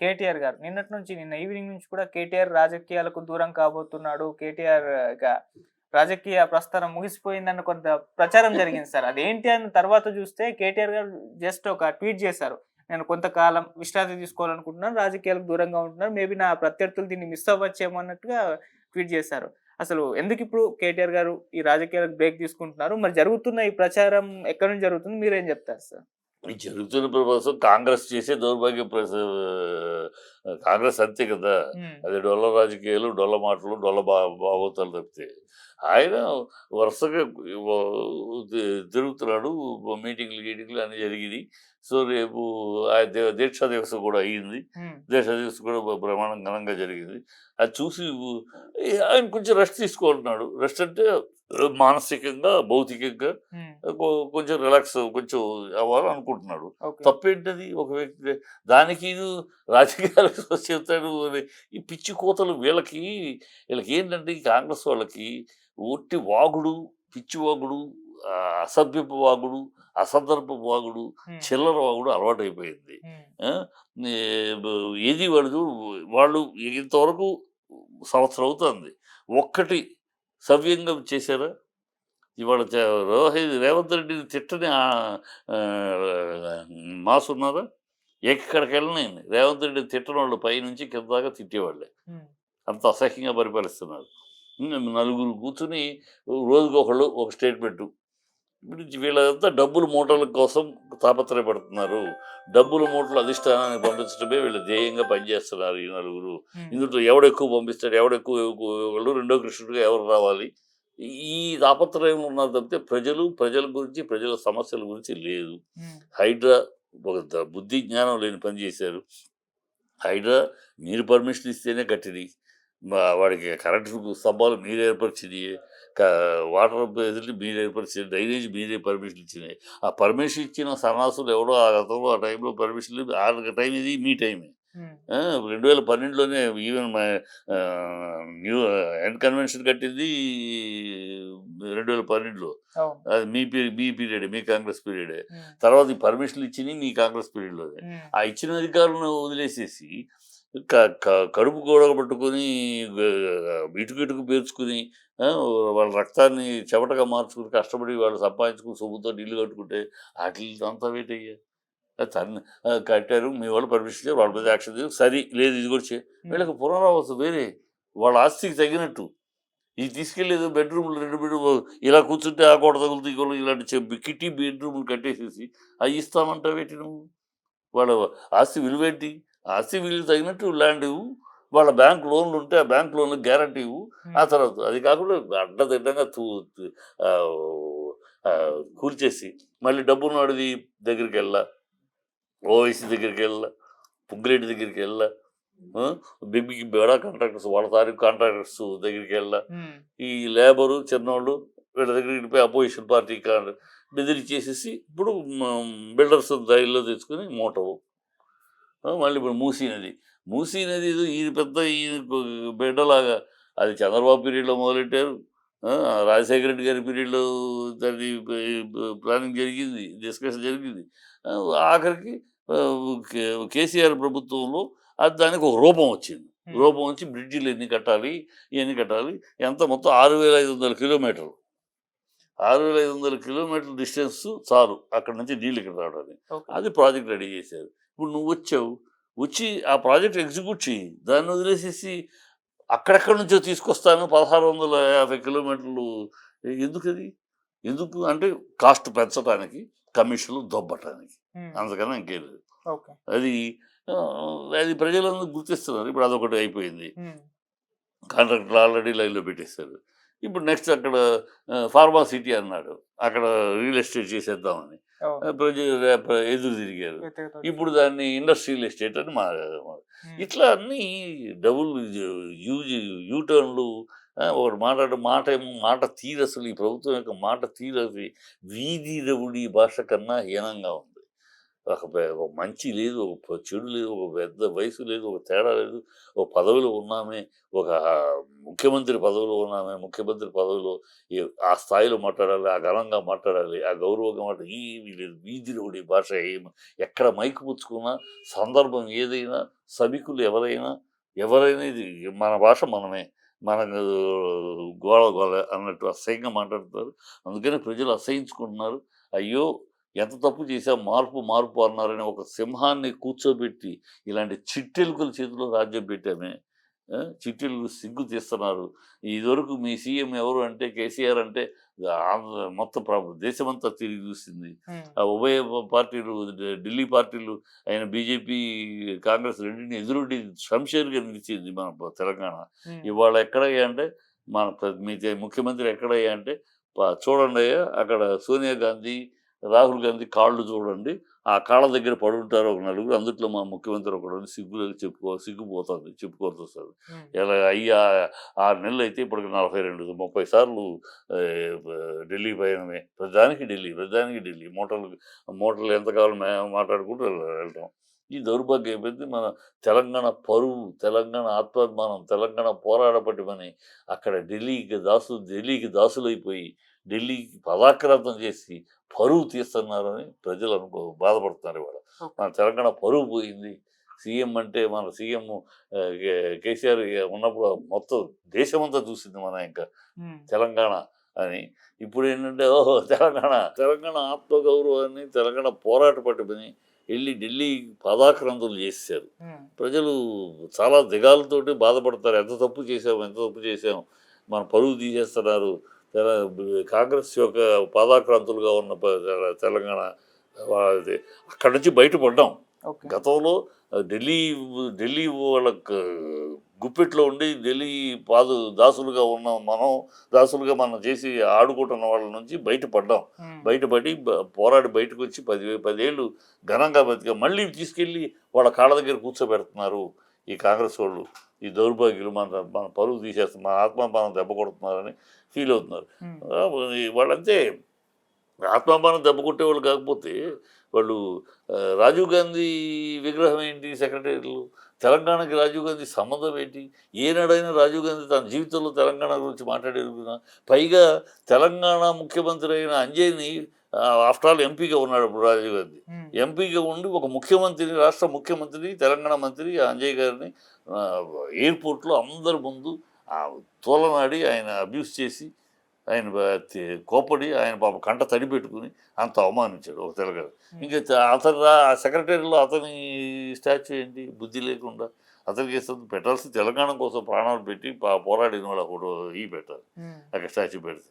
కేటీఆర్ గారు నిన్నటి నుంచి నిన్న ఈవినింగ్ నుంచి కూడా కేటీఆర్ రాజకీయాలకు దూరం కాబోతున్నాడు. కేటీఆర్ ఇక రాజకీయ ప్రస్థానం ముగిసిపోయిందన్న కొంత ప్రచారం జరిగింది సార్. అదేంటి అని తర్వాత చూస్తే కేటీఆర్ గారు జస్ట్ ఒక ట్వీట్ చేశారు. నేను కొంతకాలం విశ్రాంతి తీసుకోవాలనుకుంటున్నాను. రాజకీయాలకు దూరంగా ఉంటున్నాను. మేబీ నా ప్రత్యర్థులు దీన్ని మిస్ అవ్వచ్చేమో అన్నట్టుగా ట్వీట్ చేశారు. అసలు ఎందుకిప్పుడు కేటీఆర్ గారు ఈ రాజకీయాలకు బ్రేక్ తీసుకుంటున్నారు? మరి జరుగుతున్న ఈ ప్రచారం ఎక్కడి నుంచి జరుగుతుంది? మీరేం చెప్తారు సార్? ఈ జరుగుతున్న ప్రభుత్వం కాంగ్రెస్ చేసే దౌర్భాగ్య కాంగ్రెస్ అంతే కదా. అది డొల్ల రాజకీయాలు, డొల్ల మాటలు, డొల్ల బాగోతాలు తప్పితే ఆయన వరుసగా తిరుగుతున్నాడు. మీటింగ్లు అన్నీ జరిగింది. సో రేపు దీక్షా దివసం కూడా అయ్యింది. దీక్షా దివసం కూడా ప్రమాణం ఘనంగా జరిగింది. అది చూసి ఆయన కొంచెం రెస్ట్ తీసుకోవాలన్నాడు. రెస్ట్ అంటే మానసికంగా, భౌతికంగా కొంచెం రిలాక్స్ కొంచెం అవ్వాలని అనుకుంటున్నాడు. తప్పేంటది ఒక వ్యక్తి దానికి రాజకీయాలకు చెప్తాడు. ఈ పిచ్చి కోతలు వీళ్ళకి ఏంటంటే ఈ కాంగ్రెస్ వాళ్ళకి ఒట్టి వాగుడు, పిచ్చి వాగుడు, అసభ్యపు వాగుడు, అసందర్భపు వాగుడు, చిల్లర వాగుడు అలవాటైపోయింది. ఏది వాళ్ళు ఇంతవరకు సంవత్సరం అవుతుంది, ఒక్కటి సవ్యంగా చేశారా? ఇవాళ రేవంత్ రెడ్డిని తిట్టని మాస్ ఉన్నారా? ఎక్కడికి వెళ్ళినాయండి రేవంత్ రెడ్డిని తిట్టని వాళ్ళు పైనుంచి కింద దాకా తిట్టేవాళ్ళే. అంత అసహ్యంగా పరిపాలిస్తున్నారు. నలుగురు కూర్చుని రోజుకొకళ్ళు ఒక స్టేట్మెంటు. వీళ్ళంతా డబ్బుల మూటల కోసం తాపత్రయపడుతున్నారు. డబ్బుల మూటలు అధిష్టానానికి పంపించడమే వీళ్ళ ధ్యేయంగా పనిచేస్తున్నారు ఈ నలుగురు. ఇందులో ఎవడెక్కువ పంపిస్తాడు, ఎవడెక్కువ రెండో కృష్ణుడిగా ఎవరు రావాలి, ఈ తాపత్రయం ఉన్నారు తప్పితే ప్రజల గురించి, ప్రజల సమస్యల గురించి లేదు. హైడ్రా ఒక బుద్ధి జ్ఞానం లేని పని చేశారు. హైడ్రా మీరు పర్మిషన్ ఇస్తేనే కట్టింది. వాడికి కరెంటు స్తంభాలు మీరు ఏర్పరిచింది, వాటర్ ఫెసిలిటీ మీరు ఏర్పరిచింది, డ్రైనేజ్ మీరే పర్మిషన్ ఇచ్చినాయి. ఆ పర్మిషన్ ఇచ్చిన సన్నాసులు ఎవడో ఆ గతంలో ఆ టైంలో పర్మిషన్ ఆ టైం ఇది మీ టైమే. 2012లోనే ఈవెన్ న్యూ ఎండ్ కన్వెన్షన్ కట్టింది 2012లో. అది మీ పీరియడే, మీ కాంగ్రెస్ పీరియడే. తర్వాత ఈ పర్మిషన్లు ఇచ్చినవి మీ కాంగ్రెస్ పీరియడ్లోనే. ఆ ఇచ్చిన అధికారులను వదిలేసేసి కడుపు గొడవబట్టుకొని ఇటుకు పేర్చుకుని వాళ్ళ రక్తాన్ని చెమటగా మార్చుకుని కష్టపడి వాళ్ళు సంపాదించుకుని సొమ్ముతో నీళ్ళు కట్టుకుంటే వాటికి అంతా వెయిట్ అయ్యాయి. కట్టారు, మీ వాళ్ళు పర్మిషన్ వాళ్ళ మీద యాక్షన్ తీసు, సరి లేదు ఇది కూడా వీళ్ళకి పునరావాసం వేరే వాళ్ళ ఆస్తికి తగినట్టు. ఇది తీసుకెళ్ళేది బెడ్రూమ్లు 2 బెడ్రూమ్ ఇలా కూర్చుంటే ఆ గోడ తగులుతూ ఇలాంటి కిట్టి బెడ్రూమ్లు కట్టేసేసి అవి ఇస్తామంటావేంటి నువ్వు? వాళ్ళ ఆస్తి విలువేంటి? ఆస్తి విలువ తగినట్టు ల్యాండ్ ఇవ్వు, వాళ్ళ బ్యాంక్ లోన్లు ఉంటే ఆ బ్యాంక్ లోన్లు గ్యారంటీ ఇవ్వు. ఆ తర్వాత అది కాకుండా అడ్డదిడ్డంగా కూల్చేసి మళ్ళీ డబ్బున్నవాడిది దగ్గరికి వెళ్ళా, ఓవైసీ దగ్గరికి వెళ్ళా, పుగ్గిరెడ్డి దగ్గరికి వెళ్ళా, బిగ్గి బేడా కాంట్రాక్టర్స్ వాళ్ళ తారీఖు కాంట్రాక్టర్స్ దగ్గరికి వెళ్ళా, ఈ లేబరు చిన్నోళ్ళు వీళ్ళ దగ్గరికి పోయి అపోజిషన్ పార్టీ బెదిరించేసేసి ఇప్పుడు బిల్డర్స్ దయల్లో తెచ్చుకొని మోటవు. మళ్ళీ ఇప్పుడు మూసీ నది ఇది పెద్ద ఈ బిడ్డలాగా అది చంద్రబాబు పీరియడ్లో మొదలెట్టారు. రాజశేఖర రెడ్డి గారి పీరియడ్లో దాన్ని ప్లానింగ్ జరిగింది, డిస్కషన్ జరిగింది. ఆఖరికి కేసీఆర్ ప్రభుత్వంలో అది దానికి ఒక రూపం వచ్చింది. రూపం వచ్చి బ్రిడ్జిలు ఎన్ని కట్టాలి, ఎంత మొత్తం 6500 కిలోమీటర్లు. 6500 కిలోమీటర్ల డిస్టెన్స్ చాలు అక్కడ నుంచి నీళ్ళు ఇక్కడ రావడానికి. అది ప్రాజెక్ట్ రెడీ చేశారు. ఇప్పుడు నువ్వు వచ్చి ఆ ప్రాజెక్ట్ ఎగ్జిక్యూట్ చేయి. దాన్ని వదిలేసేసి అక్కడెక్కడి నుంచో తీసుకొస్తాను 1650 కిలోమీటర్లు. ఎందుకు అంటే కాస్ట్ పెంచడానికి, కమిషన్లు దొబ్బటానికి, అందుకని ఇంకేం లేదు. అది ప్రజలందరూ గుర్తిస్తున్నారు. ఇప్పుడు అదొకటి అయిపోయింది. కాంట్రాక్టర్లు ఆల్రెడీ లైన్లో పెట్టేశారు. ఇప్పుడు నెక్స్ట్ అక్కడ ఫార్మా సిటీ అన్నాడు, అక్కడ రియల్ ఎస్టేట్ చేసేద్దామని ఎదురు తిరిగారు. ఇప్పుడు దాన్ని ఇండస్ట్రియల్ ఎస్టేట్ అని ఇట్లా అన్ని డబుల్ యూటర్న్లు. ఒకటి మాట తీరు, అసలు ఈ ప్రభుత్వం యొక్క మాట తీరు వీధి రవుడి భాష కన్నా హీనంగా ఉంది. ఒక మంచి లేదు, ఒక చెడు లేదు, ఒక పెద్ద వయసు లేదు, ఒక తేడా లేదు. ఒక పదవిలో ఉన్నామే, ఒక ముఖ్యమంత్రి పదవిలో ఉన్నామే, ముఖ్యమంత్రి పదవిలో ఆ స్థాయిలో మాట్లాడాలి, ఆ ఘనంగా మాట్లాడాలి, ఆ గౌరవంగా మాట్లాడాలి. ఏమీ లేదు. వీధిలోడి భాష ఎక్కడ మైకు పుచ్చుకున్నా, సందర్భం ఏదైనా, సభికులు ఎవరైనా ఇది మన భాష మనమే. మనకు గోల గోల అన్నట్టు అసహ్యంగా మాట్లాడుతారు. అందుకని ప్రజలు అసహించుకుంటున్నారు. అయ్యో! ఎంత తప్పు చేశాం, మార్పు మార్పు అన్నారని ఒక సింహాన్ని కూర్చోబెట్టి ఇలాంటి చిట్టెలుకల చేతిలో రాజ్యం పెట్టామే. చిట్టెలుగు సిగ్గు తీస్తున్నారు. ఇదివరకు మీ సీఎం ఎవరు అంటే కేసీఆర్ అంటే మొత్తం దేశమంతా తిరిగి చూసింది. ఉమ్, ఆ ఉభయ పార్టీలు ఢిల్లీ పార్టీలు అయిన బీజేపీ, కాంగ్రెస్ రెండింటిని ఎదురొడ్డి శంషేర్‌గా నిలిచింది మన తెలంగాణ. ఉమ్, ఇవాళ ఎక్కడయ్యా అంటే మన మీ ముఖ్యమంత్రి ఎక్కడయ్యా అంటే చూడండయ్యా అక్కడ సోనియా గాంధీ, రాహుల్ గాంధీ కాళ్ళు చూడండి. ఆ కాళ్ళ దగ్గర పడుంటారు ఒక నలుగురు. అందుట్లో మా ముఖ్యమంత్రి ఒకడు సిగ్గుపోతుంది చెప్పుకోవాల్సొస్తది. ఉమ్, ఇలా అయ్యా 6 నెలలైతే ఇప్పటికి 42, 30 సార్లు ఢిల్లీ పయనమే. ప్రతిదానికి ఢిల్లీ. మూటలు ఎంత కావాలో మాట్లాడుకుంటూ వెళ్తాం. ఈ దౌర్భాగ్యం అయిపోయింది. మన తెలంగాణ పరువు, తెలంగాణ ఆత్మాభిమానం, తెలంగాణ పోరాట పటిమని అక్కడ ఢిల్లీకి దాసులైపోయి, ఢిల్లీకి పదాక్రాంతం చేసి పరువు తీస్తున్నారని ప్రజలు బాధపడుతున్నారు ఇవాళ. ఓకే. మన తెలంగాణ పరువు పోయింది. సీఎం అంటే మన సీఎం కేసీఆర్ ఉన్నప్పుడు మొత్తం దేశమంతా చూసింది మన ఇంకా ఉమ్, తెలంగాణ అని. ఇప్పుడేంటంటే ఓహో! తెలంగాణ ఆత్మగౌరవాన్ని, తెలంగాణ పోరాట పటిమని ఢిల్లీ పాదాక్రాంతులు చేసేశారు. ఉమ్, ప్రజలు చాలా దిగాలతోటి బాధపడతారు. ఎంత తప్పు చేశాం. మన పరువు తీసేస్తున్నారు. కాంగ్రెస్ యొక్క పాదాక్రాంతులుగా ఉన్న తెలంగాణ అది అక్కడి నుంచి బయటపడ్డాం. ఓకే. గతంలో ఢిల్లీ వాళ్ళ గుప్పెట్లో ఉండి ఢిల్లీ దాసులుగా ఉన్నాం దాసులుగా మనం చేసి ఆడుకుంటున్న వాళ్ళ నుంచి బయటపడ్డాం. ఉమ్, బయటపడి పోరాడి బయటకు వచ్చి 10 ఏళ్ళు ఘనంగా బతికాం. మళ్ళీ తీసుకెళ్ళి వాళ్ళ కాళ్ళ దగ్గర కూర్చోబెడుతున్నారు ఈ కాంగ్రెస్ వాళ్ళు. ఈ దౌర్భాగ్యులు మన పరువు తీసేస్తున్నారు, మన ఆత్మాభిమానం దెబ్బ కొడుతున్నారని ఫీల్ అవుతున్నారు. ఉమ్, వాళ్ళంతే ఆత్మాభిమానం దెబ్బ కొట్టేవాళ్ళు కాకపోతే వాళ్ళు రాజీవ్ గాంధీ విగ్రహం ఏంటి సెక్రటరీలు, తెలంగాణకి రాజీవ్ గాంధీ సంబంధం ఏంటి? ఏనాడైనా రాజీవ్ గాంధీ తన జీవితంలో తెలంగాణ గురించి మాట్లాడేది. పైగా తెలంగాణ ముఖ్యమంత్రి అయిన అంజయ్‌ని ఆఫ్టర్ ఆల్ ఎంపీగా ఉన్నాడు ఇప్పుడు రాజీవ్ గాంధీ. ఉమ్, ఎంపీగా ఉండి ఒక రాష్ట్ర ముఖ్యమంత్రి తెలంగాణ మంత్రి అంజయ్ గారిని ఎయిర్‌పోర్ట్‌లో అందరి ముందు తోలనాడి ఆయన అబ్యూస్ చేసి ఆయన కోప్పడి ఆయన పాపం కంట తడి పెట్టుకుని అంత అవమానించాడు ఒక తెలంగాణ. ఇంకా సెక్రటరీలో అతని స్టాచ్యూ ఏంటి? బుద్ధి లేకుండా అతనికి పెట్టాల్సిన తెలంగాణ కోసం ప్రాణాలు పెట్టి పోరాడిన వాళ్ళు ఒకడు పెట్టాలి ఉమ్. అక్కడ స్టాచ్యూ పెడితే.